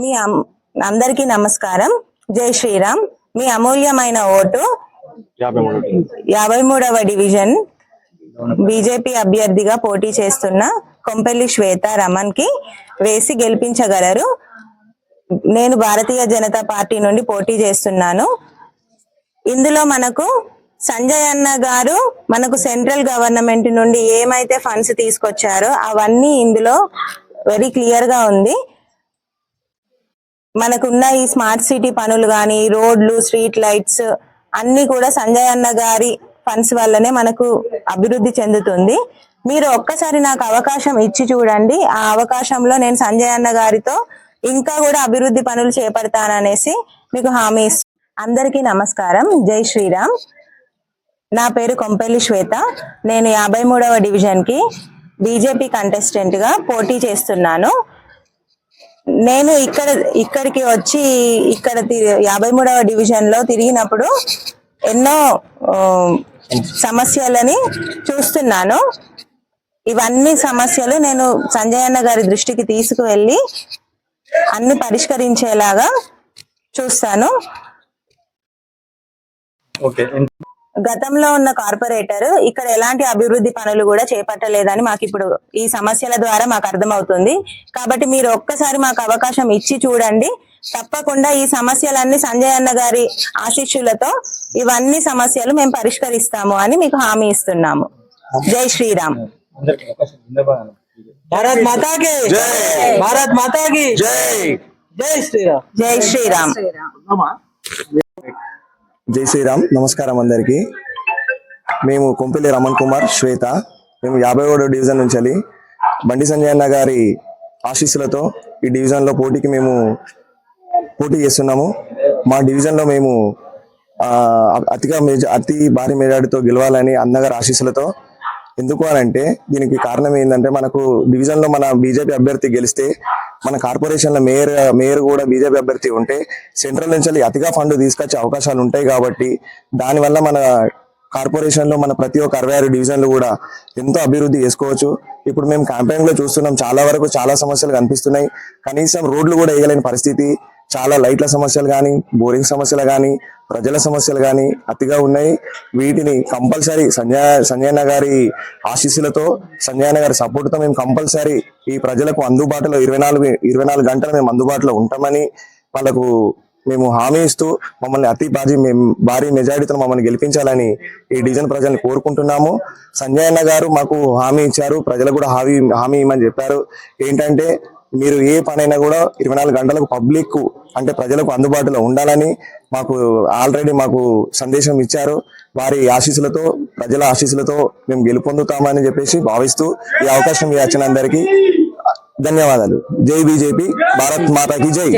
మీ అందరికీ నమస్కారం. జై శ్రీరామ్. మీ అమూల్యమైన ఓటు 53వ డివిజన్ బీజేపీ అభ్యర్థిగా పోటీ చేస్తున్న కొంపెల్లి శ్వేత రమణ్ కి వేసి గెలిపించగలరు. నేను భారతీయ జనతా పార్టీ నుండి పోటీ చేస్తున్నాను. ఇందులో మనకు సంజయ్ అన్న గారు మనకు సెంట్రల్ గవర్నమెంట్ నుండి ఏమైతే ఫండ్స్ తీసుకొచ్చారో అవన్నీ ఇందులో వెరీ క్లియర్ గా ఉంది. మనకున్న ఈ స్మార్ట్ సిటీ పనులు కానీ, రోడ్లు, స్ట్రీట్ లైట్స్ అన్ని కూడా సంజయ్ అన్న గారి ఫండ్స్ వల్లనే మనకు అభివృద్ధి చెందుతుంది. మీరు ఒక్కసారి నాకు అవకాశం ఇచ్చి చూడండి. ఆ అవకాశంలో నేను సంజయ్ అన్న గారితో ఇంకా కూడా అభివృద్ధి పనులు చేపడతాననేసి మీకు హామీ ఇస్తాను. అందరికీ నమస్కారం. జై శ్రీరామ్. నా పేరు కొంపెల్లి శ్వేత. నేను 53వ డివిజన్ కి బీజేపీ కంటెస్టెంట్ గా పోటీ చేస్తున్నాను. నేను ఇక్కడికి వచ్చి ఇక్కడ 53వ డివిజన్ లో తిరిగినప్పుడు ఎన్నో సమస్యలని చూస్తున్నాను. ఇవన్నీ సమస్యలు నేను సంజయ్ అన్న గారి దృష్టికి తీసుకువెళ్ళి అన్ని పరిష్కరించేలాగా చూస్తాను. గతంలో ఉన్న కార్పొరేటర్ ఇక్కడ ఎలాంటి అభివృద్ధి పనులు కూడా చేపట్టలేదని మాకు ఇప్పుడు ఈ సమస్యల ద్వారా మాకు అర్థమవుతుంది. కాబట్టి మీరు ఒక్కసారి మాకు అవకాశం ఇచ్చి చూడండి. తప్పకుండా ఈ సమస్యలన్నీ సంజయ్ అన్న గారి ఆశీస్సులతో ఇవన్నీ సమస్యలు మేము పరిష్కరిస్తాము అని మీకు హామీ ఇస్తున్నాము. జై శ్రీరామ్. భారత్ మాతాకి జై. భారత్ మాతాకి జై. జై శ్రీరామ్. జై శ్రీరామ్. జై శ్రీరామ్. నమస్కారం అందరికి. మేము కొంపెల్లి రమణ్ కుమార్ శ్వేత. మేము 51వ డివిజన్ నుంచి బండి సంజయ్ అన్న గారి ఆశీస్సులతో ఈ డివిజన్ లో మేము పోటీ చేస్తున్నాము. మా డివిజన్ లో మేము అతి భారీ మెజార్టీతో గెలవాలని అన్నగారి ఆశీస్సులతో. ఎందుకు అనంటే దీనికి కారణం ఏంటంటే మనకు డివిజన్ లో మన బీజేపీ అభ్యర్థి గెలిస్తే మన కార్పొరేషన్ లో మేయర్ కూడా బీజేపీ అభ్యర్థి ఉంటే సెంట్రల్ నుంచి అతిగా ఫండ్ తీసుకొచ్చే అవకాశాలు ఉంటాయి. కాబట్టి దానివల్ల మన కార్పొరేషన్ లో మన ప్రతి ఒక్క 66 డివిజన్లు కూడా ఎంతో అభివృద్ధి చేసుకోవచ్చు. ఇప్పుడు మేము క్యాంపెయిన్ లో చూస్తున్నాం, చాలా వరకు చాలా సమస్యలు కనిపిస్తున్నాయి. కనీసం రోడ్లు కూడా వేయలేని పరిస్థితి, చాలా లైట్ల సమస్యలు కానీ, బోరింగ్ సమస్యలు కానీ, ప్రజల సమస్యలు కానీ అతిగా ఉన్నాయి. వీటిని కంపల్సరీ సంజయ్ అన్న గారి ఆశీస్సులతో, సంజయ్ అన్న గారి సపోర్ట్ తో మేము కంపల్సరీ ఈ ప్రజలకు అందుబాటులో 24 గంటలు మేము అందుబాటులో ఉంటామని వాళ్ళకు మేము హామీ ఇస్తూ మమ్మల్ని భారీ మెజారిటీతో మమ్మల్ని గెలిపించాలని ఈ డివిజన్ ప్రజల్ని కోరుకుంటున్నాము. సంజయ్ అన్న గారు మాకు హామీ ఇచ్చారు, ప్రజలకు కూడా హామీ ఇవ్వమని చెప్పారు. ఏంటంటే మీరు ఏ పనైనా కూడా 24 గంటలకు పబ్లిక్ అంటే ప్రజలకు అందుబాటులో ఉండాలని ఆల్రెడీ మాకు సందేశం ఇచ్చారు. వారి ఆశీస్సులతో, ప్రజల ఆశీస్సులతో మేము గెలుపొందుతామని చెప్పేసి భావిస్తూ ఈ అవకాశం ఇచ్చిన అందరికీ ధన్యవాదాలు. జై బీజేపీ. భారత్ మాతాకి జై.